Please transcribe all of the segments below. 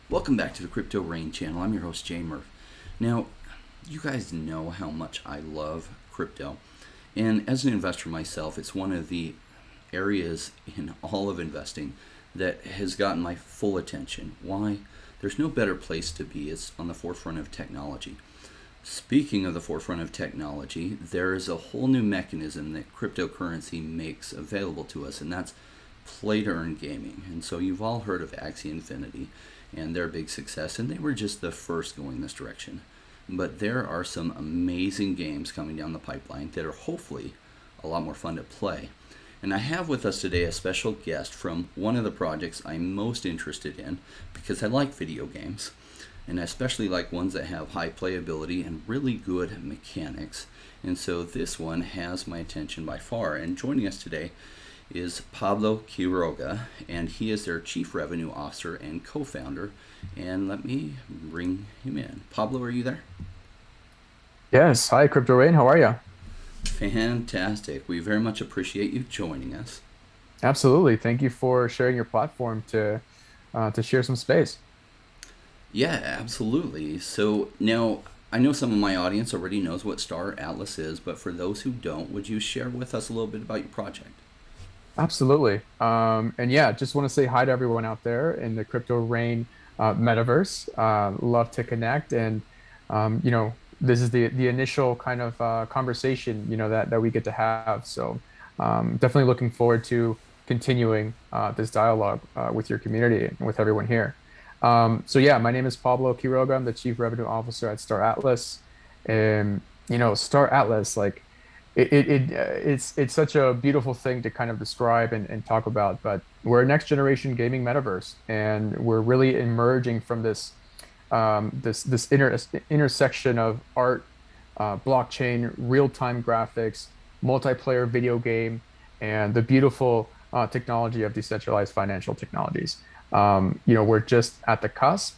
Welcome back to the Crypto Rain channel. I'm your host, Jay Murph. Now, you guys know how much I love crypto. And as an investor myself, it's one of the areas in all of investing that has gotten my full attention. Why? There's no better place to be. It's on the forefront of technology. Speaking of the forefront of technology, there is a whole new mechanism that cryptocurrency makes available to us, and that's play to earn gaming. And so you've all heard of Axie Infinity and their big success, and they were just the first going this direction. But there are some amazing games coming down the pipeline that are hopefully a lot more fun to play. And I have with us today a special guest from one of the projects I'm most interested in because I like video games, and I especially like ones that have high playability and really good mechanics. And so this one has my attention by far. And joining us today is Pablo Quiroga, and he is their Chief Revenue Officer and co-founder. And let me bring him in. Pablo, are you there? Yes. Hi, Crypto Rain. How are you? Fantastic. We very much appreciate you joining us. Absolutely. Thank you for sharing your platform to share some space. Yeah, absolutely. So now I know some of my audience already knows what Star Atlas is, but for those who don't, would you share with us a little bit about your project? Absolutely. And yeah, just want to say hi to everyone out there in the Crypto Rain metaverse. Love to connect, and this is the initial kind of conversation that we get to have. So definitely looking forward to continuing this dialogue with your community and with everyone here. So yeah, my name is Pablo Quiroga. I'm the Chief Revenue Officer at Star Atlas. And Star Atlas, like it's such a beautiful thing to kind of describe and talk about. But we're a next generation gaming metaverse, and we're really emerging from this intersection of art, blockchain, real-time graphics, multiplayer video game, and the beautiful technology of decentralized financial technologies. We're just at the cusp,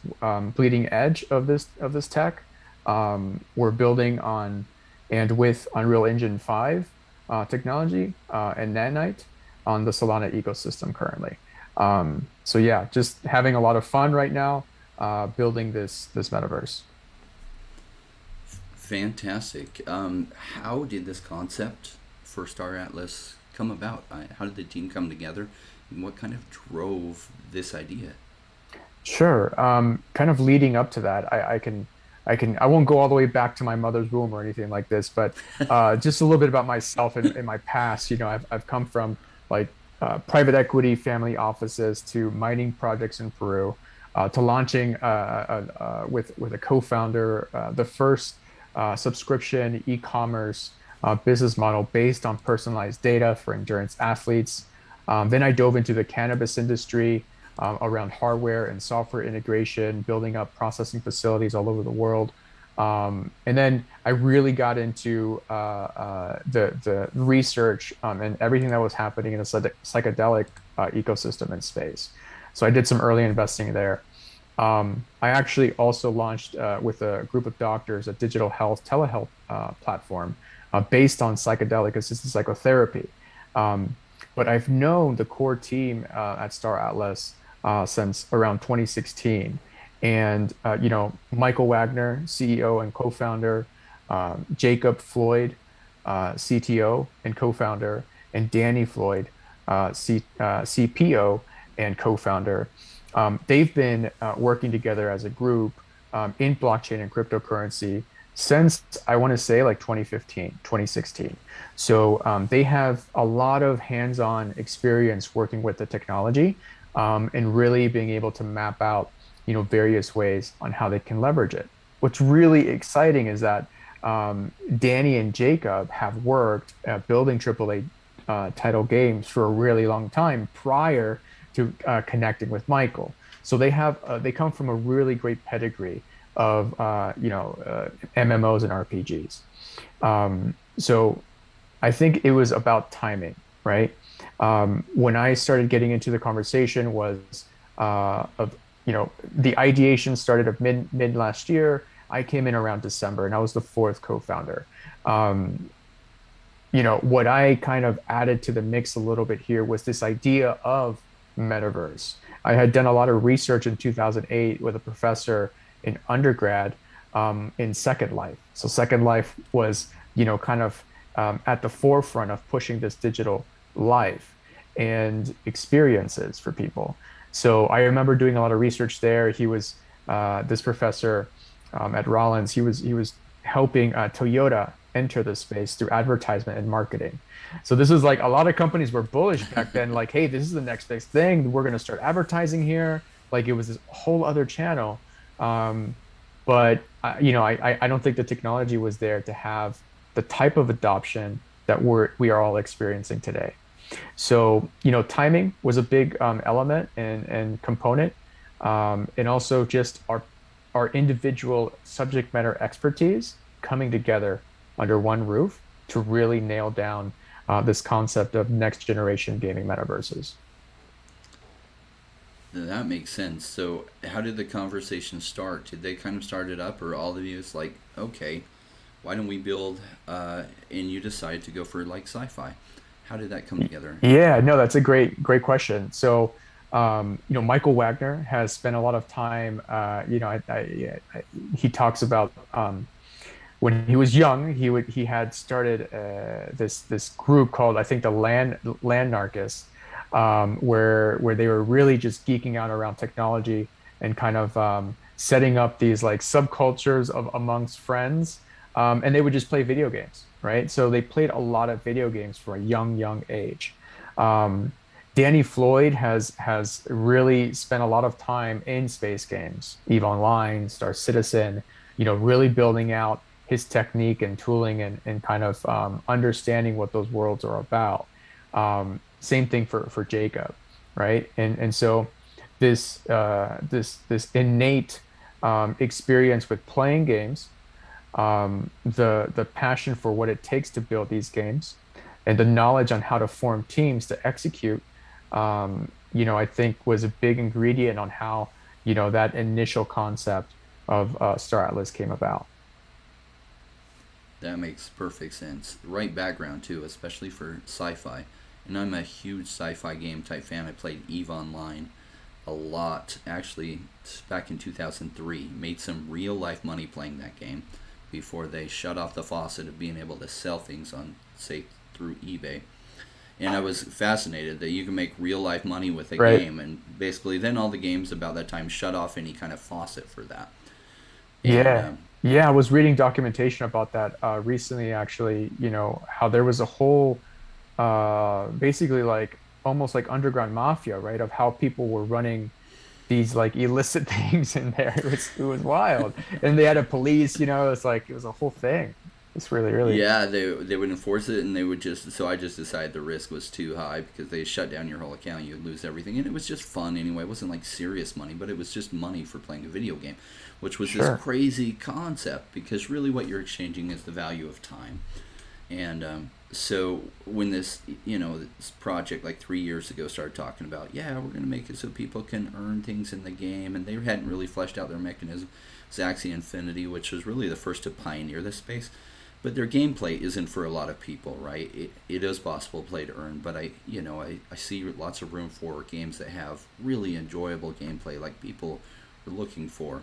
bleeding edge of this tech. We're building on and with Unreal Engine 5 technology and Nanite on the Solana ecosystem currently. So yeah, just having a lot of fun right now building this metaverse. Fantastic. How did this concept for Star Atlas come about? How did the team come together? And what kind of drove this idea? Sure. Kind of leading up to that, I won't go all the way back to my mother's womb or anything like this, but just a little bit about myself and my past. I've come from like private equity family offices to mining projects in Peru, to launching with a co-founder the first subscription e-commerce business model based on personalized data for endurance athletes. Then I dove into the cannabis industry around hardware and software integration, building up processing facilities all over the world. And then I really got into the research and everything that was happening in the psychedelic ecosystem and space. So I did some early investing there. I actually also launched with a group of doctors a digital health telehealth platform based on psychedelic assisted psychotherapy. Um, but I've known the core team at Star Atlas since around 2016. And, Michael Wagner, CEO and co-founder, Jacob Floyd, CTO and co-founder, and Danny Floyd, CPO and co-founder. They've been working together as a group in blockchain and cryptocurrency since I want to say like 2015, 2016. So they have a lot of hands-on experience working with the technology and really being able to map out, various ways on how they can leverage it. What's really exciting is that Danny and Jacob have worked building AAA title games for a really long time prior to connecting with Michael. So they come from a really great pedigree of MMOs and RPGs. So I think it was about timing, right? When I started getting into the conversation was of the ideation started of mid last year. I came in around December, and I was the fourth co-founder. Um, what I kind of added to the mix a little bit here was this idea of metaverse. I had done a lot of research in 2008 with a professor in undergrad in Second Life. So Second Life was, kind of at the forefront of pushing this digital life and experiences for people. So I remember doing a lot of research there. He was this professor at Rollins. He was helping Toyota enter the space through advertisement and marketing. So this is like a lot of companies were bullish back then, like, hey, this is the next big thing. We're going to start advertising here. Like it was this whole other channel. Um, but I don't think the technology was there to have the type of adoption that we are all experiencing today. So, timing was a big element and component, and also just our individual subject matter expertise coming together under one roof to really nail down this concept of next generation gaming metaverses. That makes sense. So, how did the conversation start? Did they kind of start it up, or all of you is like, okay, why don't we build? And you decided to go for like sci-fi. How did that come together? Yeah, no, that's a great question. So, Michael Wagner has spent a lot of time. He talks about when he was young, he had started this group called, I think, the Land Narcus, where they were really just geeking out around technology and kind of setting up these like subcultures of amongst friends, and they would just play video games, right? So they played a lot of video games from a young age. Um, Danny Floyd has really spent a lot of time in space games, EVE Online, Star Citizen, really building out his technique and tooling and kind of understanding what those worlds are about. Same thing for Jacob, right? And so this innate experience with playing games, the passion for what it takes to build these games, and the knowledge on how to form teams to execute, I think was a big ingredient on how that initial concept of Star Atlas came about. That makes perfect sense. Right background too, especially for sci-fi. And I'm a huge sci-fi game type fan. I played EVE Online a lot. Actually, back in 2003, made some real life money playing that game before they shut off the faucet of being able to sell things on, say, through eBay. And I was fascinated that you can make real life money with a Right. game, and basically then all the games about that time shut off any kind of faucet for that. And Yeah. Yeah, I was reading documentation about that recently, actually, how there was a whole basically like almost like underground mafia, right? Of how people were running these like illicit things in there. It was wild. And they had a police, it's like it was a whole thing. It's really Yeah, they would enforce it, and they would just. So I just decided the risk was too high because they shut down your whole account, you'd lose everything, and it was just fun anyway. It wasn't like serious money, but it was just money for playing a video game, which was this sure. crazy concept because really what you're exchanging is the value of time. And so when this project like 3 years ago started talking about, yeah, we're going to make it so people can earn things in the game, and they hadn't really fleshed out their mechanism. Axie Infinity, which was really the first to pioneer this space, but their gameplay isn't for a lot of people, right? It is possible to play to earn, but I see lots of room for games that have really enjoyable gameplay, like people are looking for,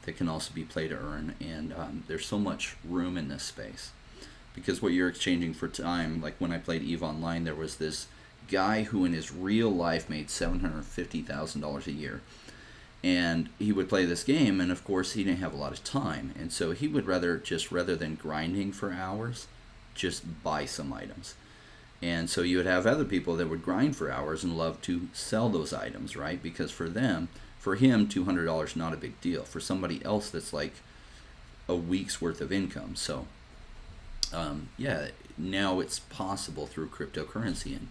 that can also be play to earn, and there's so much room in this space because what you're exchanging for time, like when I played Eve Online, there was this guy who in his real life made $750,000 a year, and he would play this game, and of course he didn't have a lot of time, and so he would rather than grinding for hours, just buy some items. And so you would have other people that would grind for hours and love to sell those items, right? Because for him, $200 not a big deal. For somebody else, that's like a week's worth of income. So yeah, now it's possible through cryptocurrency, and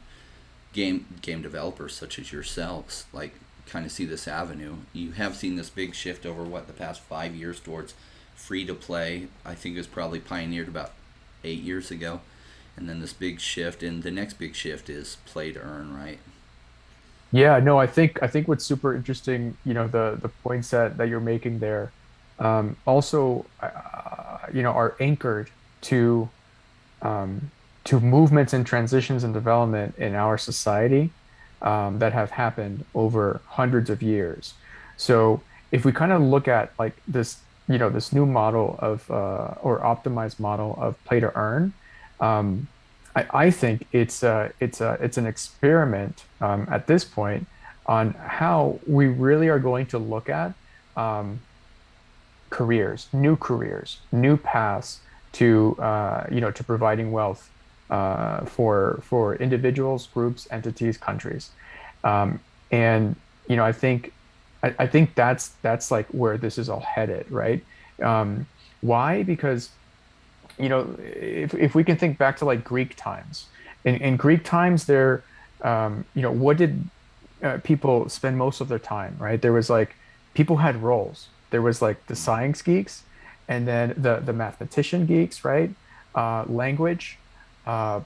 game developers such as yourselves like kind of see this avenue. You have seen this big shift over what the past 5 years towards free to play. I think it was probably pioneered about 8 years ago, and then this big shift, and the next big shift is play to earn, right? Yeah, no, I think what's super interesting, the points that you're making there, also, are anchored to um, to movements and transitions and development in our society that have happened over hundreds of years. So if we kind of look at like this, this new model of or optimized model of play to earn, um, I think it's an experiment at this point on how we really are going to look at um, careers, new paths to to providing wealth for individuals, groups, entities, countries, and I think that's like where this is all headed, right? Um, why? Because if we can think back to like Greek times, in Greek times, what did people spend most of their time, right? There was like people had roles. There was like the science geeks, and then the mathematician geeks, right? Language, uh,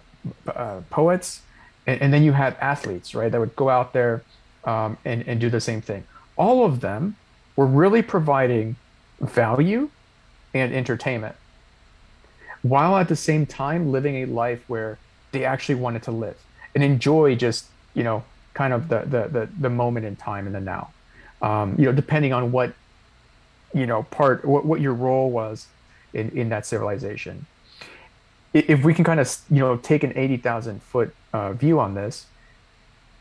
poets, and then you had athletes, right? That would go out there and do the same thing. All of them were really providing value and entertainment, while at the same time living a life where they actually wanted to live and enjoy just, kind of the moment in time in the now. Depending on what, what your role was in that civilization. If we can kind of, take an 80,000 foot view on this,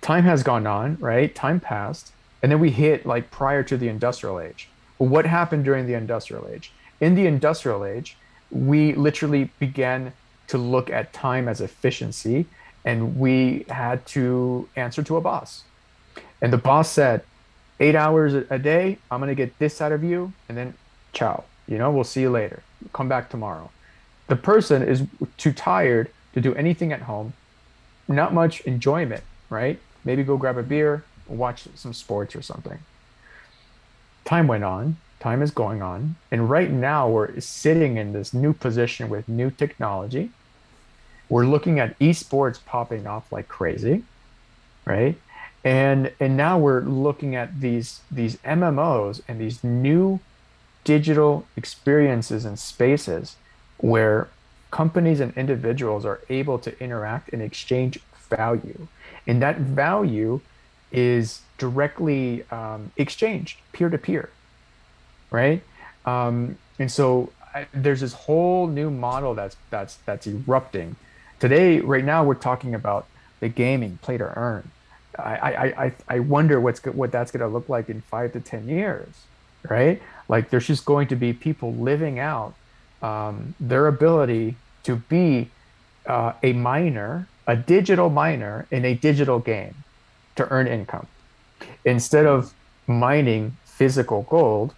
time has gone on, right? Time passed. And then we hit like prior to the industrial age. Well, what happened during the industrial age? In the industrial age, we literally began to look at time as efficiency, and we had to answer to a boss. And the boss said, 8 hours a day, I'm going to get this out of you, and then ciao. We'll see you later. Come back tomorrow. The person is too tired to do anything at home, not much enjoyment, right? Maybe go grab a beer, watch some sports or something. Time went on, time is going on, and right now we're sitting in this new position with new technology. We're looking at esports popping off like crazy, right? And now we're looking at these MMOs and these new digital experiences and spaces where companies and individuals are able to interact and exchange value. And that value is directly exchanged peer to peer, right? And so there's this whole new model that's erupting. Today, right now, we're talking about the gaming play to earn. I wonder what that's going to look like in 5 to 10 years, right? Like there's just going to be people living out their ability to be a miner, a digital miner in a digital game to earn income instead of mining physical gold,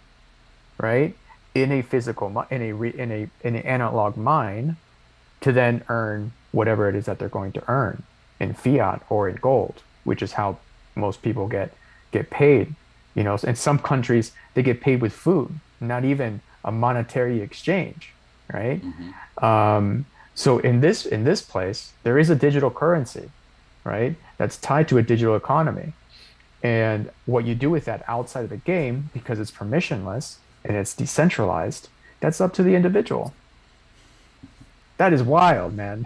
right? In a physical in an analog mine to then earn whatever it is that they're going to earn in fiat or in gold, which is how most people get paid. In some countries they get paid with food, not even a monetary exchange, right? Mm-hmm. So in this place, there is a digital currency, right? That's tied to a digital economy. And what you do with that outside of the game, because it's permissionless and it's decentralized, that's up to the individual. That is wild, man.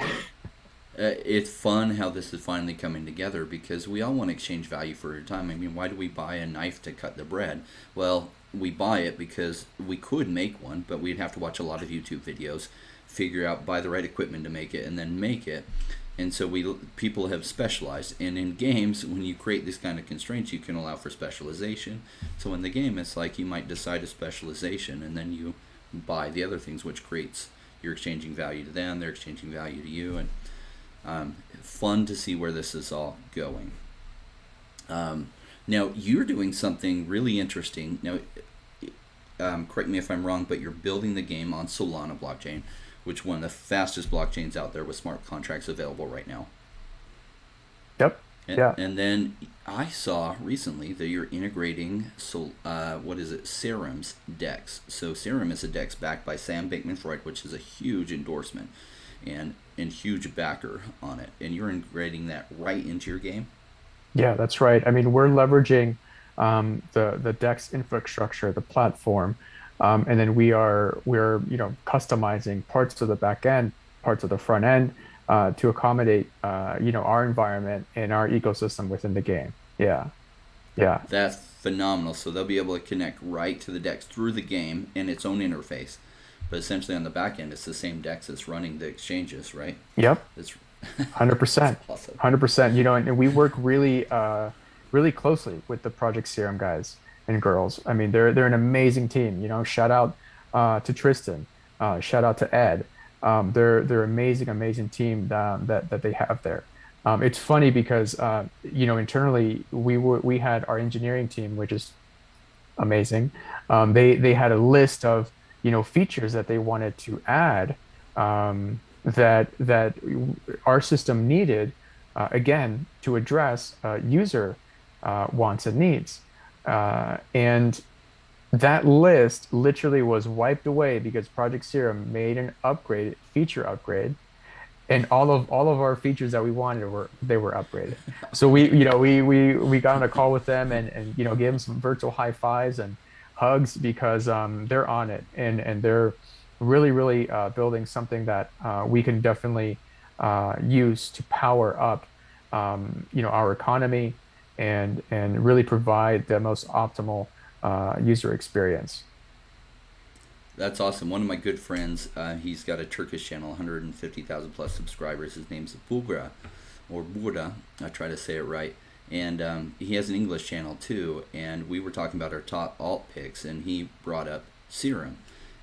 It's fun how this is finally coming together because we all want to exchange value for your time. I mean, why do we buy a knife to cut the bread? Well, we buy it because we could make one, but we'd have to watch a lot of YouTube videos, figure out, buy the right equipment to make it, and then make it. And so people have specialized. And in games, when you create this kind of constraints, you can allow for specialization. So in the game, it's like you might decide a specialization, and then you buy the other things, which creates you're exchanging value to them, they're exchanging value to you, and fun to see where this is all going. Um, Now, you're doing something really interesting. Now, correct me if I'm wrong, but you're building the game on Solana blockchain, which is one of the fastest blockchains out there with smart contracts available right now. Yep. And, Yeah. and then I saw recently that you're integrating what is it, Serum's DEX. So Serum is a DEX backed by Sam Bankman-Fried, which is a huge endorsement and huge backer on it. And you're integrating that right into your game. Yeah, that's right. I mean, we're leveraging the DEX infrastructure, the platform, and then we're customizing parts of the back end, parts of the front end, to accommodate our environment and our ecosystem within the game. Yeah, yeah. That's phenomenal. So they'll be able to connect right to the DEX through the game in its own interface. But essentially on the back end, it's the same DEX that's running the exchanges, right? Yep. It's 100%. that's awesome. 100%. And we work really closely with the Project Serum guys and girls. I mean, they're an amazing team. Shout out to Tristan. Shout out to Ed. They're amazing team that they have there. It's funny because internally we had our engineering team, which is amazing. They had a list of features that they wanted to add, that our system needed, again, to address user wants and needs. And that list literally was wiped away because Project Serum made an feature upgrade, and all of our features that we wanted were upgraded. So we got on a call with them, and gave them some virtual high fives and hugs, because they're on it, and they're really building something that we can definitely use to power up our economy, and really provide the most optimal user experience. That's awesome. One of my good friends, he's got a Turkish channel, 150,000 plus subscribers. His name's Bugra, or Burda. I try to say it right. And he has an English channel too. And we were talking about our top alt picks, and he brought up Serum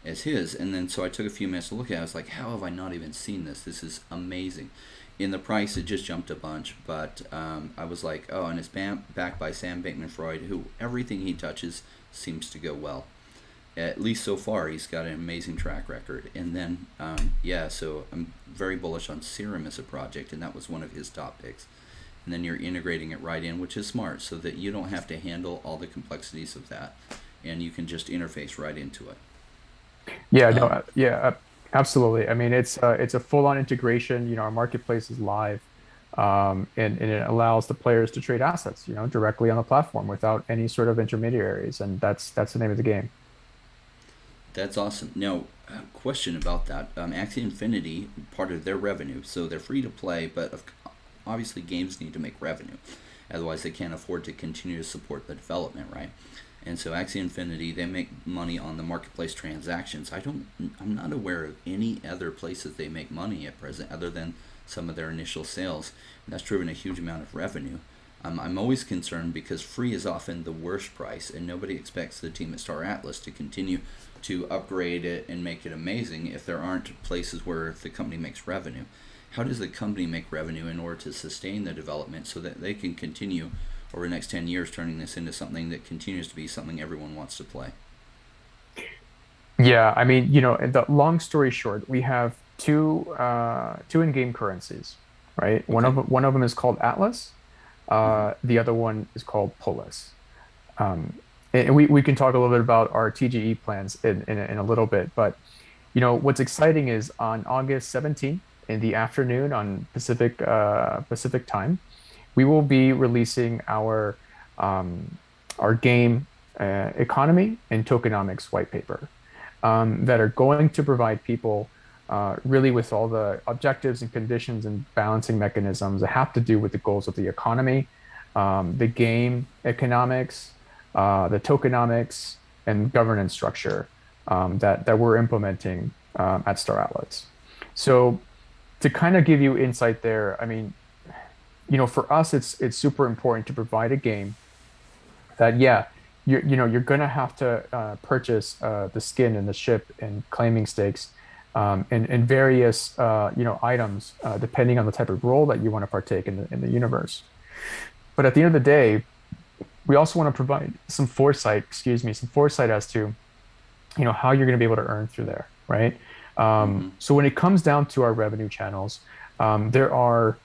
as his. And then so I took a few minutes to look at it. I was like, how have I not even seen this? This is amazing. In the price, it just jumped a bunch. But I was like, oh, and it's backed by Sam Bankman-Fried, who everything he touches seems to go well. At least so far, he's got an amazing track record. And then, so I'm very bullish on Serum as a project, and that was one of his top picks. And then you're integrating it right in, which is smart, so that you don't have to handle all the complexities of that, and you can just interface right into it. Yeah, no, Um, absolutely. I mean, it's a full-on integration. Our marketplace is live, and it allows the players to trade assets, directly on the platform without any sort of intermediaries, and that's the name of the game. that's awesome. Now, question about that. Axie Infinity, part of their revenue, so they're free to play, but obviously games need to make revenue. Otherwise, they can't afford to continue to support the development, right? And so Axie Infinity, they make money on the marketplace transactions. I'm not aware of any other places they make money at present other than some of their initial sales. And that's driven a huge amount of revenue. I'm always concerned because free is often the worst price, and nobody expects the team at Star Atlas to continue to upgrade it and make it amazing if there aren't places where the company makes revenue. How does the company make revenue in order to sustain the development so that they can continue over the next 10 years turning this into something that continues to be something everyone wants to play? Yeah, I mean, the long story short, we have two in-game currencies, right? One Okay. of one of them is called Atlas. Mm-hmm. The other one is called Polis. Um, and we can talk a little bit about our TGE plans in a little bit, but what's exciting is on August 17th in the afternoon on Pacific time, we will be releasing um, our game economy and tokenomics white paper, that are going to provide people really with all the objectives and conditions and balancing mechanisms that have to do with the goals of the economy, the game economics, the tokenomics, and governance structure, that we're implementing at Star Outlets. So to kind of give you insight there, I mean, for us, it's super important to provide a game that, yeah, you're gonna have to purchase the skin and the ship and claiming stakes, and various items, depending on the type of role that you want to partake in the universe. But at the end of the day, we also want to provide some foresight as to how you're going to be able to earn through there, right? Mm-hmm. So when it comes down to our revenue channels, there are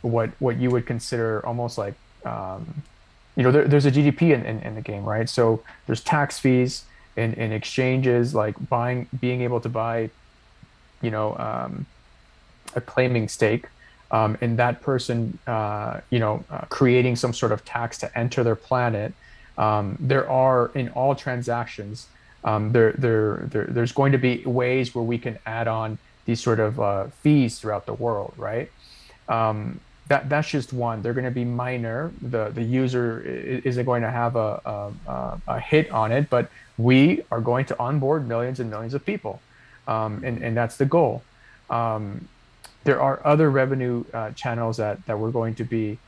what you would consider almost like, there's a GDP in the game, right? So there's tax fees and exchanges, like being able to buy you know a claiming stake, and that person creating some sort of tax to enter their planet. There are, in all transactions, there's going to be ways where we can add on these sort of fees throughout the world, right? That's just one. They're going to be minor. The user isn't going to have a hit on it, but we are going to onboard millions and millions of people, Hmm. and that's the goal. Um, there are other revenue channels that we're going to be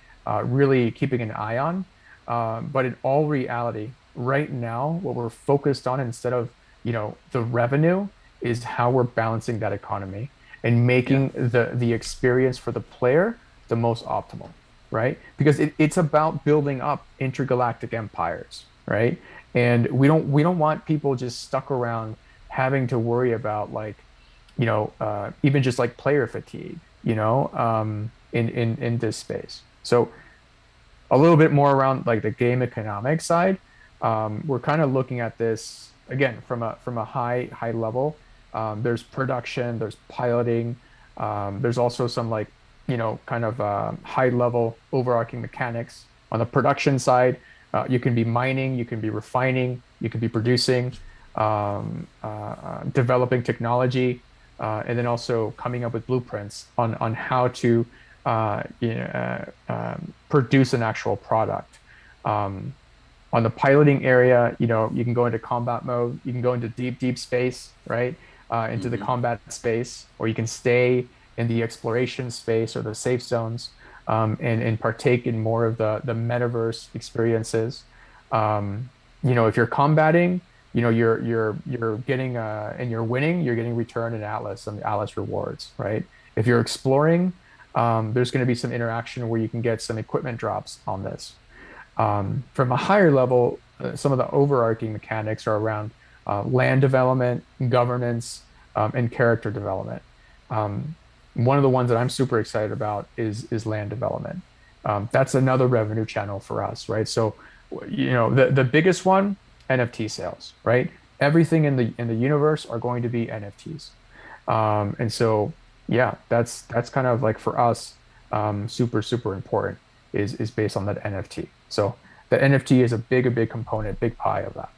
really keeping an eye on. But in all reality, right now, what we're focused on instead of, the revenue is how we're balancing that economy and Yeah. making the experience for the player the most optimal, right? Because it's about building up intergalactic empires, right? And we don't want people just stuck around having to worry about like even just like player fatigue, in this space. So a little bit more around like the game economic side. We're kind of looking at this again from a high level. There's production, there's piloting, there's also some like kind of high level overarching mechanics on the production side. You can be mining, you can be refining, you can be producing, developing technology, and then also coming up with blueprints on how to produce an actual product. Um, on the piloting area, you can go into combat mode, you can go into deep space, right? Into the Hmm. combat space, or you can stay in the exploration space or the safe zones, and partake in more of the metaverse experiences. If you're combating, you're getting and you're winning, you're getting return in Atlas and the Atlas rewards, right? If you're exploring, there's going to be some interaction where you can get some equipment drops on this. From a higher level, some of the overarching mechanics are around land development, governance, and character development. Um, One of the ones that I'm super excited about is land development. That's another revenue channel for us, right? So, the biggest one, NFT sales, right? Everything in the universe are going to be NFTs. And so, yeah, that's kind of like for us, super important is based on that NFT. So the NFT is a big component, big pie of that.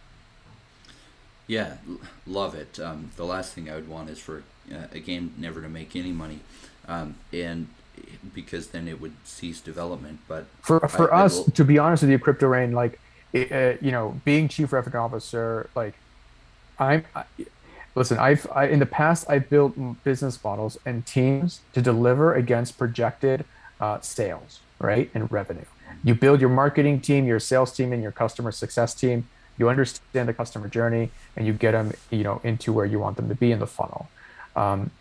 Yeah, love it. The last thing I would want is for a game never to make any money, and because then it would cease development. But For I us, to be honest with you, Crypto Rain, like being chief revenue officer, like listen, in the past I've built business models and teams to deliver against projected sales, right, and revenue. You build your marketing team, your sales team, and your customer success team. You understand the customer journey, and you get them, into where you want them to be in the funnel.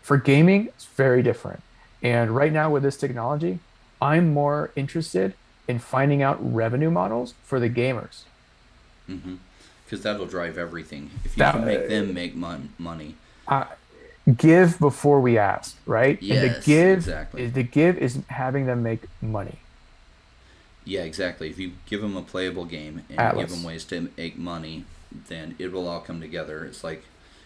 For gaming, it's very different. And right now with this technology, I'm more interested in finding out revenue models for the gamers. mm-hmm, because that'll drive everything. If you can make them That make money, uh, give before we ask, right? And the yes, give exactly. is the give is having them make money. Yeah, exactly. If you give them a playable game and you give them Atlas. ways to make money, then it will all come together. It's like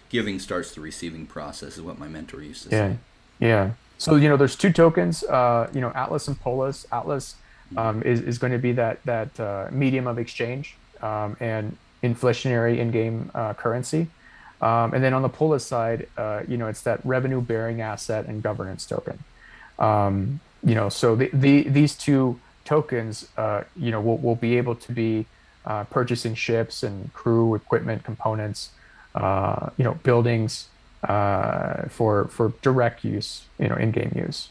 giving starts the receiving process, is what my mentor used to Yeah. say. Yeah. So, there's two tokens, Atlas and Polis. Atlas is going to be that medium of exchange and inflationary in-game currency. And then on the Polis side, it's that revenue bearing asset and governance token. So these two tokens, will be able to be purchasing ships and crew equipment components, buildings for direct use, in-game use.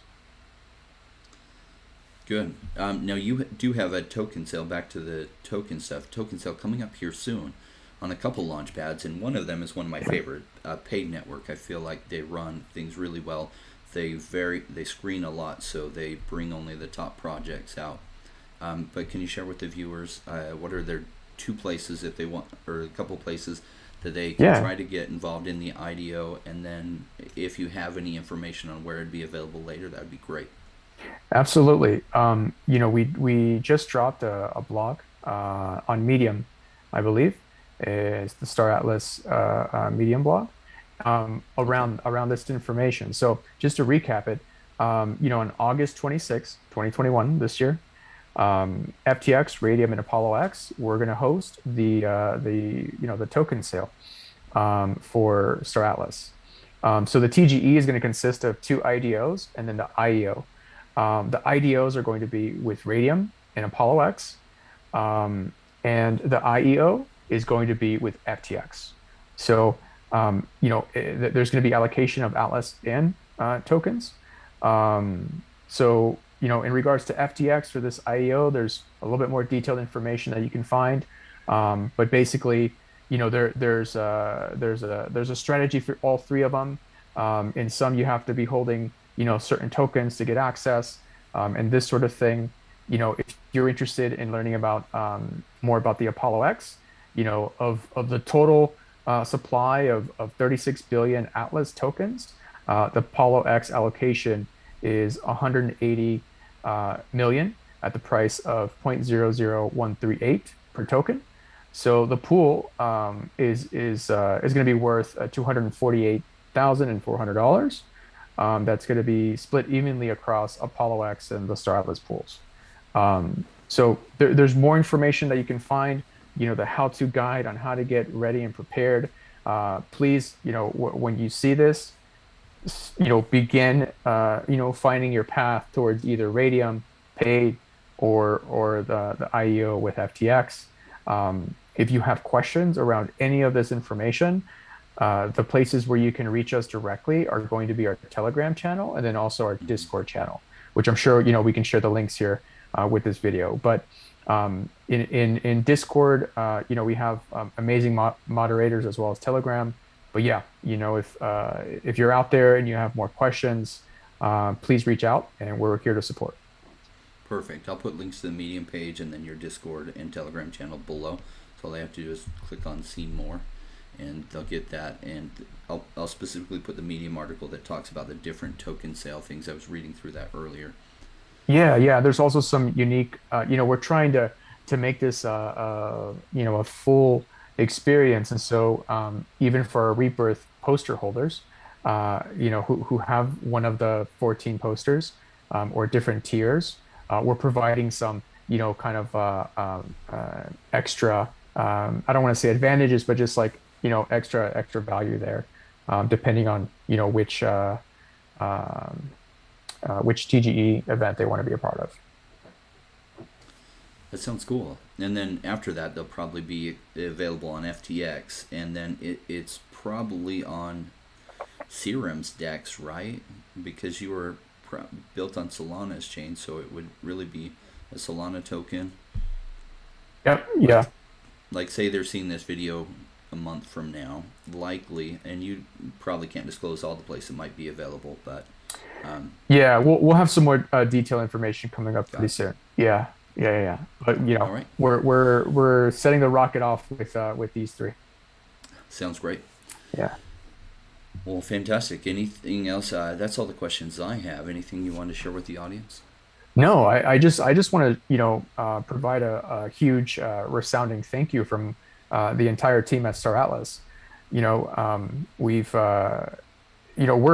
Good. Now you do have a token sale. Back to the token stuff. Token sale coming up here soon on a couple launch pads, and one of them is one of my favorite. Paid Network. I feel like they run things really well. They screen a lot, so they bring only the top projects out. But can you share with the viewers what are their two places if they want, or a couple places that they can Yeah, try to get involved in the IDO, and then if you have any information on where it'd be available later, that would be great. absolutely. We just dropped a blog on Medium, I believe, is the Star Atlas Medium blog Okay. around this information. So just to recap it, on August 26th, 2021, this year, FTX, Radium, and Apollo X, we're going to host the token sale for Star Atlas. So the TGE is going to consist of two IDOs and then the IEO. The IDOs are going to be with Radium and Apollo X, um, and the IEO is going to be with FTX. So, there's going to be allocation of Atlas and tokens. In regards to FTX for this IEO, there's a little bit more detailed information that you can find. But basically, there's a strategy for all three of them. In some, you have to be holding, certain tokens to get access, and this sort of thing. If you're interested in learning about more about the Apollo X, of the total supply of 36 billion Atlas tokens, the Apollo X allocation is 180 million at the price of 0.00138 per token. So the pool is going to be worth $248,400. That's going to be split evenly across Apollo X and the Star Atlas pools. There's more information that you can find, the how-to guide on how to get ready and prepared. Please, when you see this, begin, finding your path towards either Radium, paid, or the IEO with FTX. If you have questions around any of this information, the places where you can reach us directly are going to be our Telegram channel and then also our Discord channel, which I'm sure we can share the links here with this video. But in Discord, we have amazing moderators as well as Telegram. But yeah, if you're out there and you have more questions, please reach out, and we're here to support. Perfect. I'll put links to the Medium page and then your Discord and Telegram channel below. So all they have to do is click on See More, and they'll get that. And I'll specifically put the Medium article that talks about the different token sale things. I was reading through that earlier. Yeah, yeah. There's also some unique. We're trying to make this a full experience, and so even for our Rebirth poster holders, who have one of the 14 posters or different tiers, we're providing some kind of extra. I don't want to say advantages, but just like extra value there, depending on which TGE event they want to be a part of. That sounds cool. And then after that, they'll probably be available on FTX, and then it's probably on Serum's DEX, right? Because you were built on Solana's chain, so it would really be a Solana token. Yep. Yeah. Like say they're seeing this video a month from now, likely, and you probably can't disclose all the places it might be available, but Yeah, we'll have some more detailed information coming up pretty gotcha. soon. Yeah, yeah, yeah. But All right, we're setting the rocket off with these three. sounds great. Yeah. Well, fantastic. Anything else? That's all the questions I have. Anything you want to share with the audience? No, I just want to provide a huge resounding thank you from the entire team at Star Atlas. We're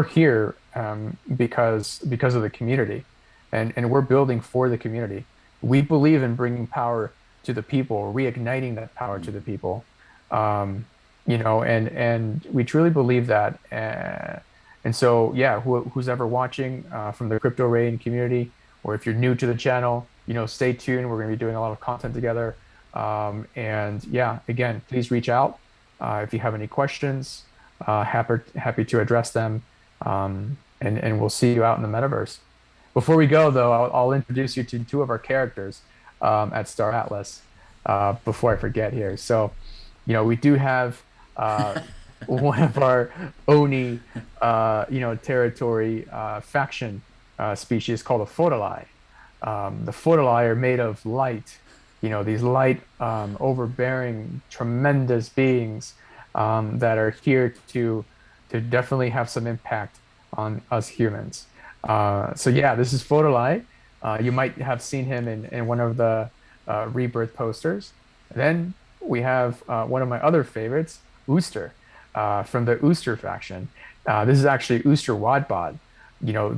here because of the community, and we're building for the community. We believe in bringing power to the people, reigniting that power to the people. And we truly believe that. And so, yeah, who's ever watching from the Crypto Rain community, or if you're new to the channel, stay tuned. We're going to be doing a lot of content together. And yeah, again, please reach out if you have any questions. Happy to address them. And we'll see you out in the metaverse. Before we go, though, I'll introduce you to two of our characters at Star Atlas before I forget here. So, we do have one of our Oni, territory faction species called the Fodali. The Fodali are made of light, these light, overbearing, tremendous beings that are here to definitely have some impact on us humans. So yeah, this is Fodali. You might have seen him in one of the Rebirth posters. Then we have one of my other favorites, Ooster, from the Ooster faction. This is actually Ooster Wadbod.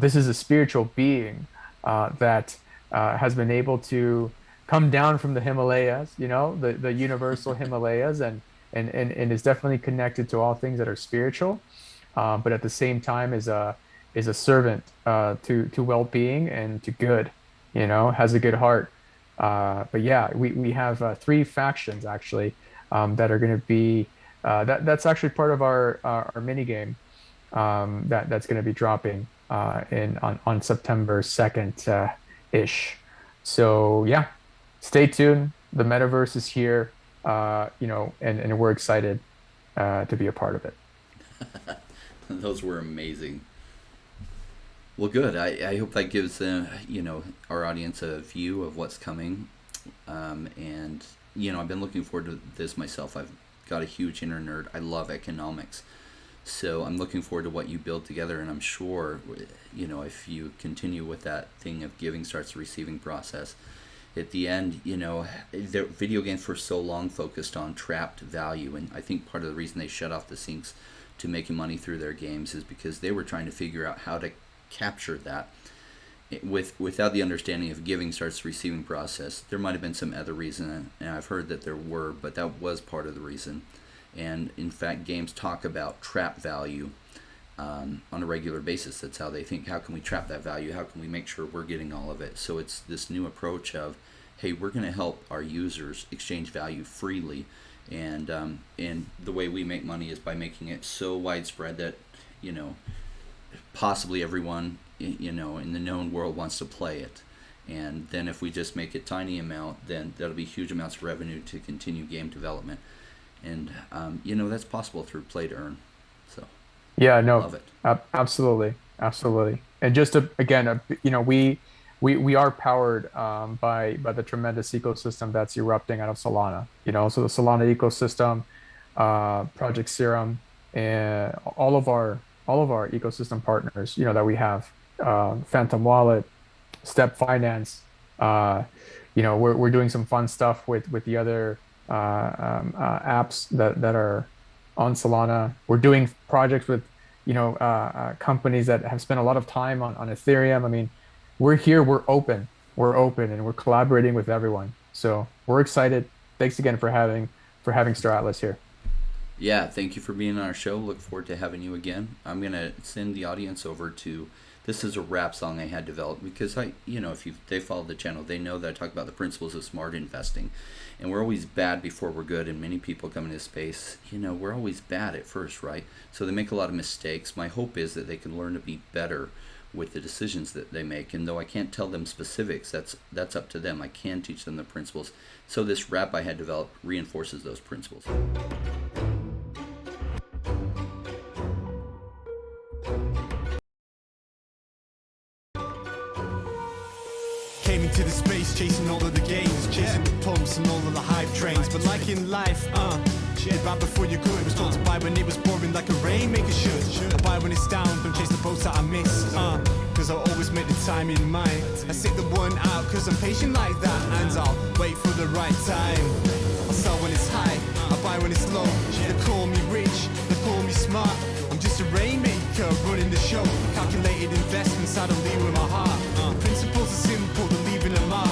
This is a spiritual being that has been able to come down from the Himalayas, the universal Himalayas, and is definitely connected to all things that are spiritual. but at the same time is a servant to well-being and to good, has a good heart. But yeah, we have three factions actually that are going to be that's actually part of our mini game that's going to be dropping in on September 2nd ish. So yeah, stay tuned. The metaverse is here, and we're excited to be a part of it. Those were amazing. Well, good. I hope that gives our audience a view of what's coming, and I've been looking forward to this myself. I've got a huge inner nerd. I love economics, so I'm looking forward to what you build together. And I'm sure, if you continue with that thing of giving starts the receiving process, at the end, the video games for so long focused on trapped value, and I think part of the reason they shut off the sinks to making money through their games is because they were trying to figure out how to capture that without the understanding of giving starts the receiving process. There might have been some other reason, and I've heard that there were, but that was part of the reason. And in fact, games talk about trap value on a regular basis. That's how they think. How can we trap that value? How can we make sure we're getting all of it? So it's this new approach of, hey, we're going to help our users exchange value freely, and the way we make money is by making it so widespread that possibly everyone in the known world wants to play it. And then if we just make a tiny amount, then that'll be huge amounts of revenue to continue game development. And that's possible through play to earn. So Yeah, no, love it. absolutely, absolutely. And just to, again, we are powered by the tremendous ecosystem that's erupting out of Solana. So the Solana ecosystem, Project Serum, and all of our ecosystem partners, that we have, Phantom Wallet, Step Finance. We're doing some fun stuff with the other apps that are on Solana. We're doing projects with companies that have spent a lot of time on Ethereum. I mean, we're here, we're open, and we're collaborating with everyone. So we're excited. Thanks again for having Star Atlas here. Yeah, thank you for being on our show. Look forward to having you again. I'm going to send the audience over to, this is a rap song I had developed because if they follow the channel, they know that I talk about the principles of smart investing. And we're always bad before we're good, and many people come into space, we're always bad at first, right? So they make a lot of mistakes. My hope is that they can learn to be better with the decisions that they make. And though I can't tell them specifics, that's up to them. I can teach them the principles. So this rap I had developed reinforces those principles. Came into the space chasing all of the gains, chasing the pumps and all of the hype trains. But like in life, shit, buy before you could. Was told to buy when it was pouring like a Rainmaker should. I buy when it's down, don't chase the boats that I miss. Cause I always make the time in mind. I sit the one out cause I'm patient like that. And I'll wait for the right time. I sell when it's high, I buy when it's low. They call me rich, they call me smart. I'm just a Rainmaker running the show. Calculated investments, I don't lead with my heart. Principles are simple, they're leaving a mark.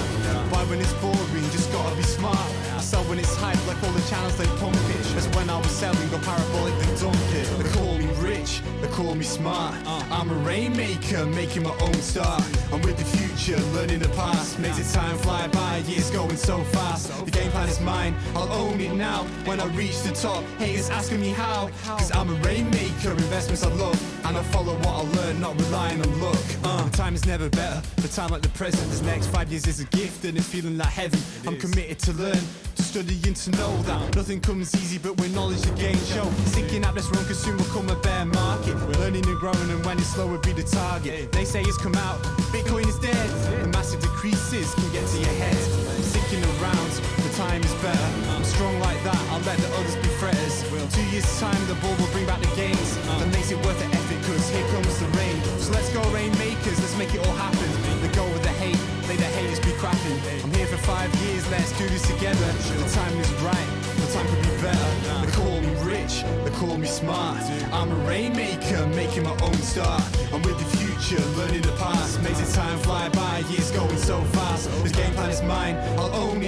Buy when it's boring, just gotta be smart. I sell when it's hype, like all the channels they pump it. That's when I was selling, go parabolic, then dump it. They call me rich, they call me smart. I'm a Rainmaker, making my own start. I'm with the future, learning the past. Makes it time fly by, years going so fast. The game plan is mine, I'll own it now. When I reach the top, haters asking me how. Cause I'm a Rainmaker, investments I love. And I follow what I learn, not relying on luck. The time is never better, the time like the present. This next 5 years is a gift and it's feeling like heaven. I'm committed to learn, to study and to know that nothing comes easy but with knowledge to gain show. Thinking out this wrong cause soon will come a bear market. We're learning and growing and when it's slow will be the target. They say it's come out, Bitcoin is dead. The massive decreases can get to your head. I'm sticking around, the time is better. I'm strong like that, I'll let the others be fretters. 2 years time the ball will bring back the gains. That makes it worth the effort cause here comes the rain. So let's go Rainmakers, let's make it all happen. Let go with the hate, let the haters be crapping. I'm here for 5 years, let's do this together. The time is right, the time could be better. They call me rich, they call me smart. I'm a Rainmaker, making my own start. I'm with the future, learning the past. Makes it time fly by, years going so fast. This game plan is mine, I'll own it.